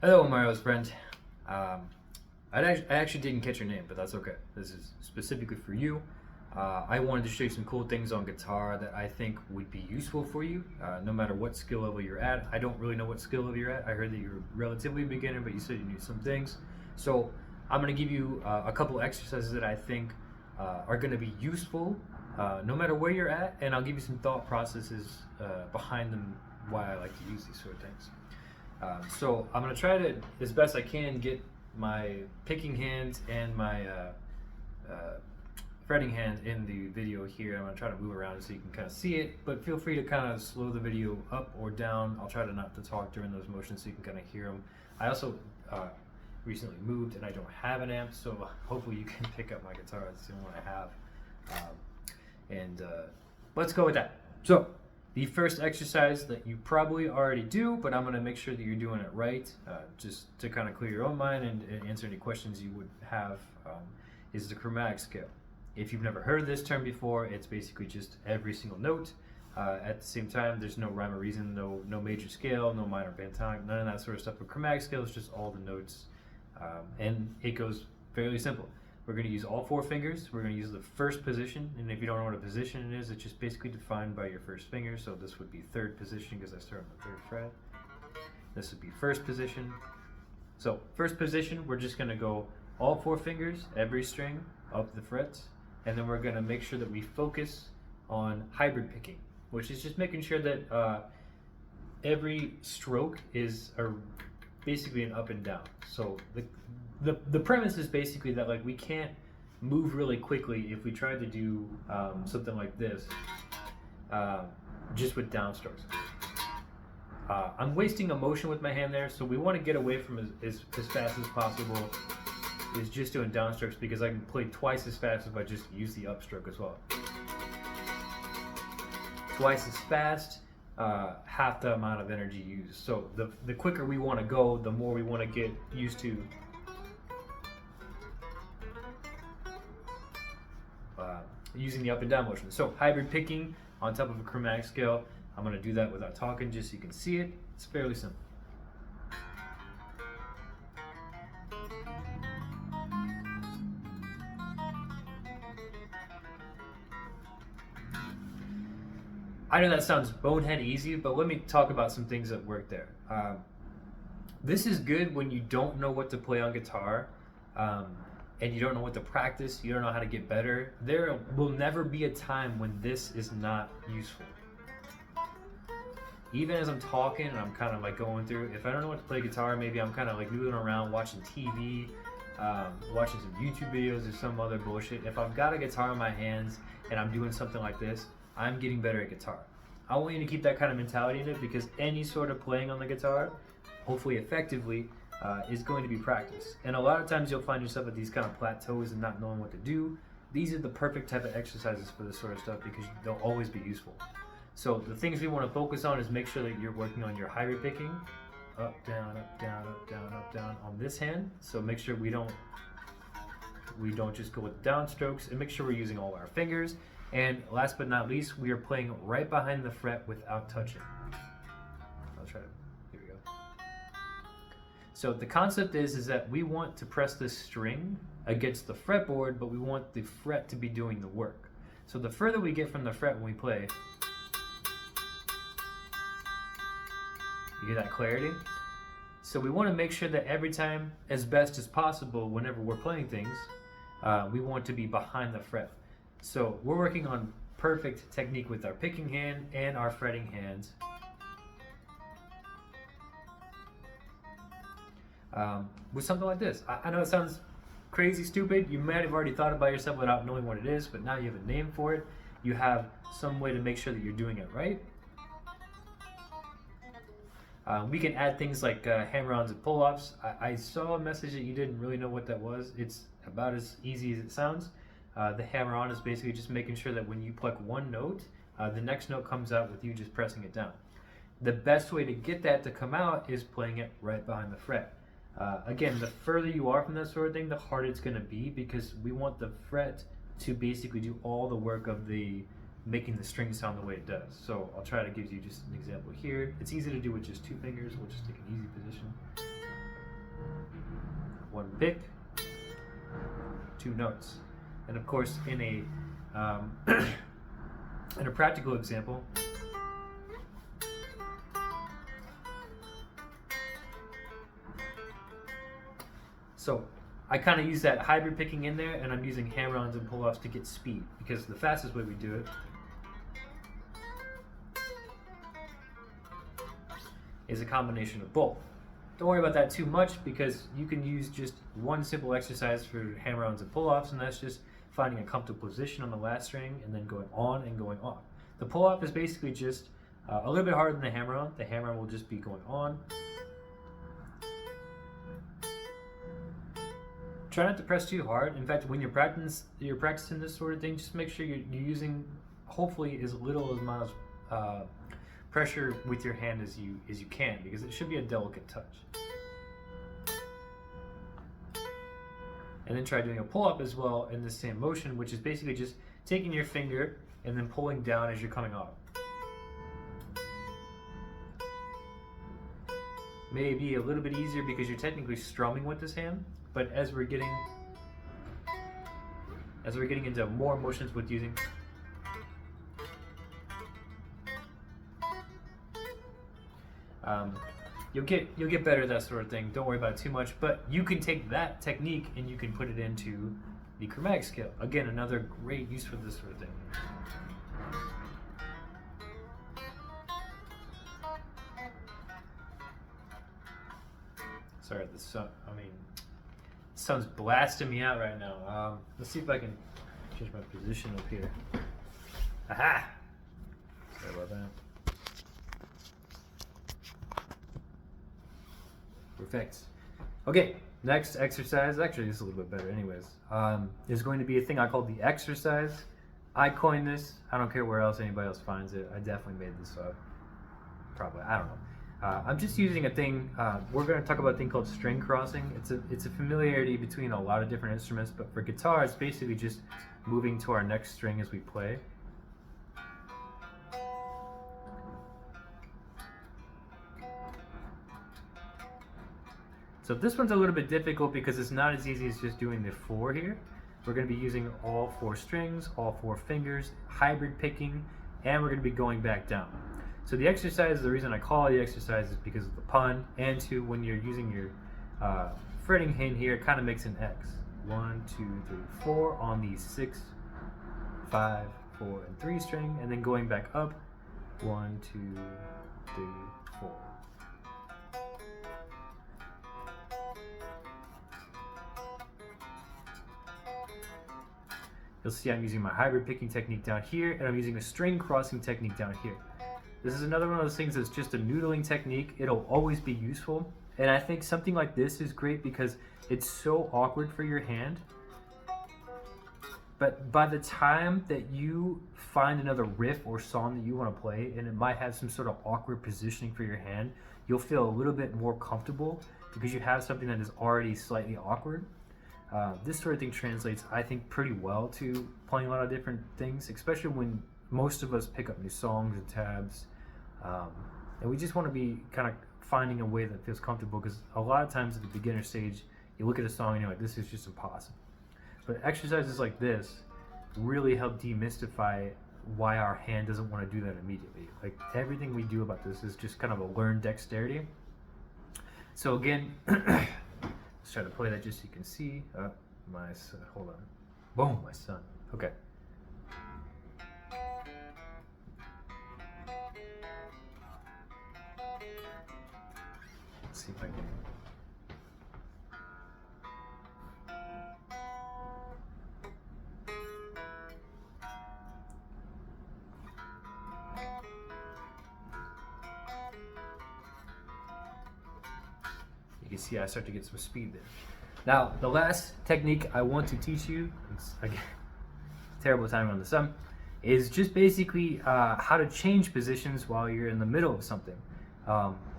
Hello, Mario's friend. I actually didn't catch your name, but that's okay. This is specifically for you. I wanted to show you some cool things on guitar that I think would be useful for you, no matter what skill level you're at. I don't really know what skill level you're at. I heard that you're relatively beginner, but you said you knew some things. So I'm going to give you a couple exercises that I think are going to be useful, no matter where you're at, and I'll give you some thought processes behind them, why I like to use these sort of things. So I'm going to try to, as best I can, get my picking hand and my fretting hand in the video here. I'm going to try to move around so you can kind of see it, but feel free to kind of slow the video up or down. I'll try to not to talk during those motions so you can kind of hear them. I also recently moved and I don't have an amp, so hopefully you can pick up my guitar. That's the only one I have. Let's go with that. So the first exercise that you probably already do, but I'm going to make sure that you're doing it right, just to kind of clear your own mind and answer any questions you would have, is the chromatic scale. If you've never heard of this term before, it's basically just every single note. At the same time, there's no rhyme or reason, no major scale, no minor pentatonic, none of that sort of stuff. But chromatic scale is just all the notes, and it goes fairly simple. We're going to use all four fingers. We're going to use the first position, and if you don't know what a position it is, it's just basically defined by your first finger. So this would be third position because I start on the third fret. This would be first position. So first position, we're just going to go all four fingers, every string, up the frets, and then we're going to make sure that we focus on hybrid picking, which is just making sure that every stroke is basically an up and down. So the premise is basically that, like, we can't move really quickly if we try to do something like this just with downstrokes. I'm wasting emotion with my hand there, so we want to get away from as fast as possible is just doing downstrokes, because I can play twice as fast if I just use the upstroke as well. Twice as fast, half the amount of energy used. So the quicker we want to go, the more we want to get used to using the up and down motion. So hybrid picking on top of a chromatic scale. I'm going to do that without talking, just so you can see it. It's fairly simple. I know that sounds bonehead easy, but let me talk about some things that work there. This is good when you don't know what to play on guitar, and you don't know what to practice, you don't know how to get better. There will never be a time when this is not useful. Even as I'm talking and I'm kind of like going through, if I don't know what to play guitar, maybe I'm kind of like moving around, watching TV, watching some YouTube videos or some other bullshit. If I've got a guitar in my hands and I'm doing something like this, I'm getting better at guitar. I want you to keep that kind of mentality in it, because any sort of playing on the guitar, hopefully effectively, is going to be practice. And a lot of times you'll find yourself at these kind of plateaus and not knowing what to do. These are the perfect type of exercises for this sort of stuff, because they'll always be useful. So the things we want to focus on is make sure that you're working on your hybrid picking, up, down, up, down, up, down, up, down on this hand. So make sure we don't just go with downstrokes, and make sure we're using all our fingers. And last but not least, we are playing right behind the fret without touching. I'll try to, here we go. So the concept is that we want to press this string against the fretboard, but we want the fret to be doing the work. So the further we get from the fret when we play, you get that clarity? So we want to make sure that every time, as best as possible, whenever we're playing things, we want to be behind the fret. So we're working on perfect technique with our picking hand and our fretting hands. With something like this. I know it sounds crazy stupid. You might have already thought it by yourself without knowing what it is, but now you have a name for it. You have some way to make sure that you're doing it right. We can add things like hammer-ons and pull-offs. I saw a message that you didn't really know what that was. It's about as easy as it sounds. The hammer-on is basically just making sure that when you pluck one note, the next note comes out with you just pressing it down. The best way to get that to come out is playing it right behind the fret. Again, the further you are from that sort of thing, the harder it's going to be, because we want the fret to basically do all the work of making the string sound the way it does. So I'll try to give you just an example here. It's easy to do with just two fingers. We'll just take an easy position. one pick, two notes. And of course, in a in a practical example, so I kind of use that hybrid picking in there, and I'm using hammer-ons and pull-offs to get speed, because the fastest way we do it is a combination of both. Don't worry about that too much, because you can use just one simple exercise for hammer-ons and pull-offs, and that's just finding a comfortable position on the last string and then going on and going off. The pull-off is basically just a little bit harder than the hammer-on. The hammer-on will just be going on. Try not to press too hard. In fact, when you're practicing this sort of thing, just make sure you're using hopefully as little amount of pressure with your hand as you can, because it should be a delicate touch. And then try doing a pull-up as well in the same motion, which is basically just taking your finger and then pulling down as you're coming off. May be a little bit easier because you're technically strumming with this hand, but as we're getting into more motions with using you'll get better at that sort of thing. Don't worry about it too much, but you can take that technique and you can put it into the chromatic scale. Again, another great use for this sort of thing. Sorry, the sun's blasting me out right now. Let's see if I can change my position up here. Aha! Sorry about that. Perfect. Okay, next exercise, actually this is a little bit better anyways, is going to be a thing I call the exercise. I coined this. I don't care where else anybody else finds it. I definitely made this up. Probably, I don't know. I'm just using a thing, we're going to talk about a thing called string crossing. It's a familiarity between a lot of different instruments, but for guitar it's basically just moving to our next string as we play. So this one's a little bit difficult because it's not as easy as just doing the 4 here. We're going to be using all 4 strings, all 4 fingers, hybrid picking, and we're going to be going back down. So the exercise, the reason I call it the exercise is because of the pun, and two, when you're using your fretting hand here, it kind of makes an X. 1, 2, 3, 4 on the 6, 5, 4, and 3 string, and then going back up. 1, 2, 3, 4. You'll see I'm using my hybrid picking technique down here, and I'm using a string crossing technique down here. This is another one of those things that's just a noodling technique. It'll always be useful. And I think something like this is great because it's so awkward for your hand. But by the time that you find another riff or song that you want to play, and it might have some sort of awkward positioning for your hand, you'll feel a little bit more comfortable because you have something that is already slightly awkward. This sort of thing translates, I think, pretty well to playing a lot of different things, especially when most of us pick up new songs and tabs. And we just want to be kind of finding a way that feels comfortable, because a lot of times at the beginner stage, you look at a song and you're like, this is just impossible. But exercises like this really help demystify why our hand doesn't want to do that immediately. Like, everything we do about this is just kind of a learned dexterity. So again, let's try to play that just so you can see. My son, hold on. Boom, my son. Okay. Let's see if I can. You can see I start to get some speed there. Now, the last technique I want to teach you, it's again terrible timing on the sun, is just basically how to change positions while you're in the middle of something.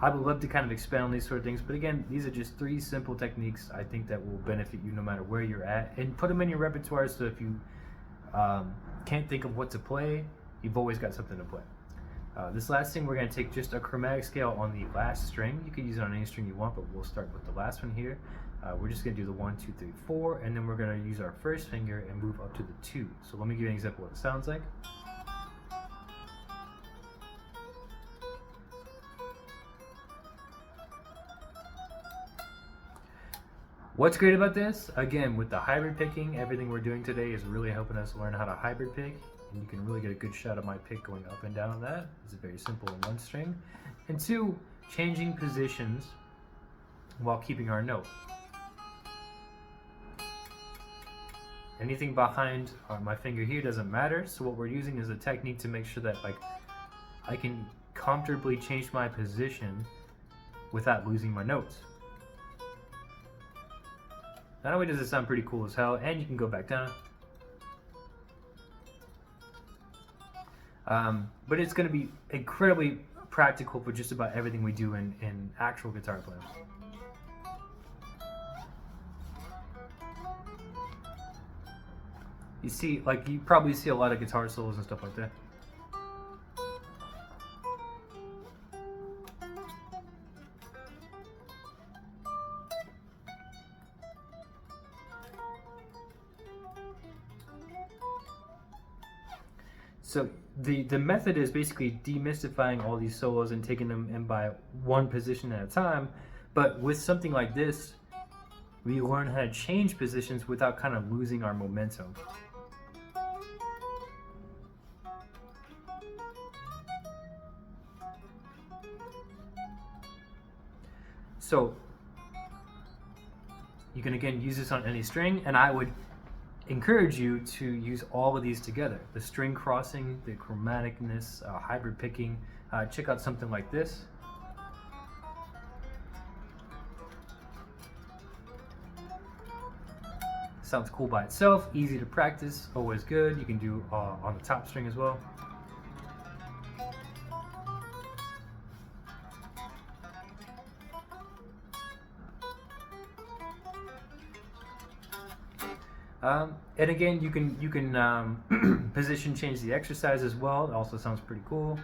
I would love to kind of expand on these sort of things, but again, these are just 3 simple techniques I think that will benefit you no matter where you're at, and put them in your repertoire so if you can't think of what to play, you've always got something to play. This last thing, we're going to take just a chromatic scale on the last string. You can use it on any string you want, but we'll start with the last one here. We're just going to do the 1, 2, 3, 4, and then we're going to use our first finger and move up to the 2. So let me give you an example of what it sounds like. What's great about this, again, with the hybrid picking, everything we're doing today is really helping us learn how to hybrid pick. And you can really get a good shot of my pick going up and down on that. It's very simple in one string. And 2, changing positions while keeping our note. Anything behind my finger here doesn't matter, so what we're using is a technique to make sure that I can comfortably change my position without losing my notes. Not only does it sound pretty cool as hell, and you can go back down, but it's going to be incredibly practical for just about everything we do in actual guitar playing. You see, you probably see a lot of guitar solos and stuff like that. So the method is basically demystifying all these solos and taking them in by one position at a time. But with something like this, we learn how to change positions without kind of losing our momentum. So you can again use this on any string, and I would encourage you to use all of these together. The string crossing, the chromaticness, hybrid picking. Check out something like this. Sounds cool by itself, easy to practice, always good. You can do on the top string as well. And again, you can position change the exercise as well. It also sounds pretty cool.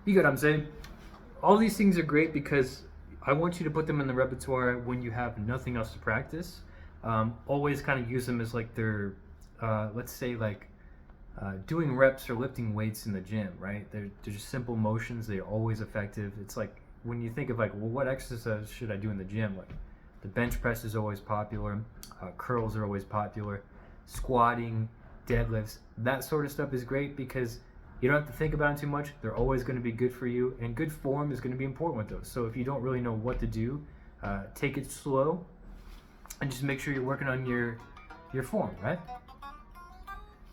You get what I'm saying? All these things are great because I want you to put them in the repertoire when you have nothing else to practice. Always kind of use them as like their, let's say doing reps or lifting weights in the gym, right? They're just simple motions. They're always effective. It's like when you think of well, what exercise should I do in the gym? Like the bench press is always popular. Curls are always popular. Squatting, deadlifts, that sort of stuff is great because you don't have to think about it too much. They're always going to be good for you, and good form is going to be important with those. So if you don't really know what to do, take it slow and just make sure you're working on your form, right?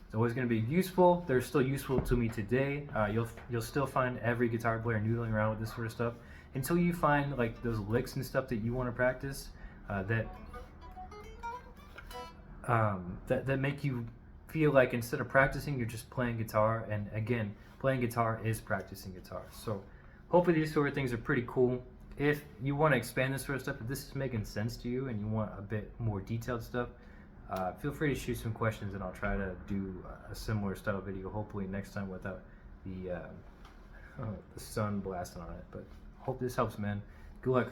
It's always going to be useful. They're still useful to me today. You'll still find every guitar player noodling around with this sort of stuff until you find those licks and stuff that you want to practice that make you feel like instead of practicing, you're just playing guitar. And again, playing guitar is practicing guitar. So hopefully these sort of things are pretty cool. If you want to expand this sort of stuff, if this is making sense to you and you want a bit more detailed stuff, feel free to shoot some questions and I'll try to do a similar style video, hopefully next time without the sun blasting on it. But hope this helps, man. Good luck.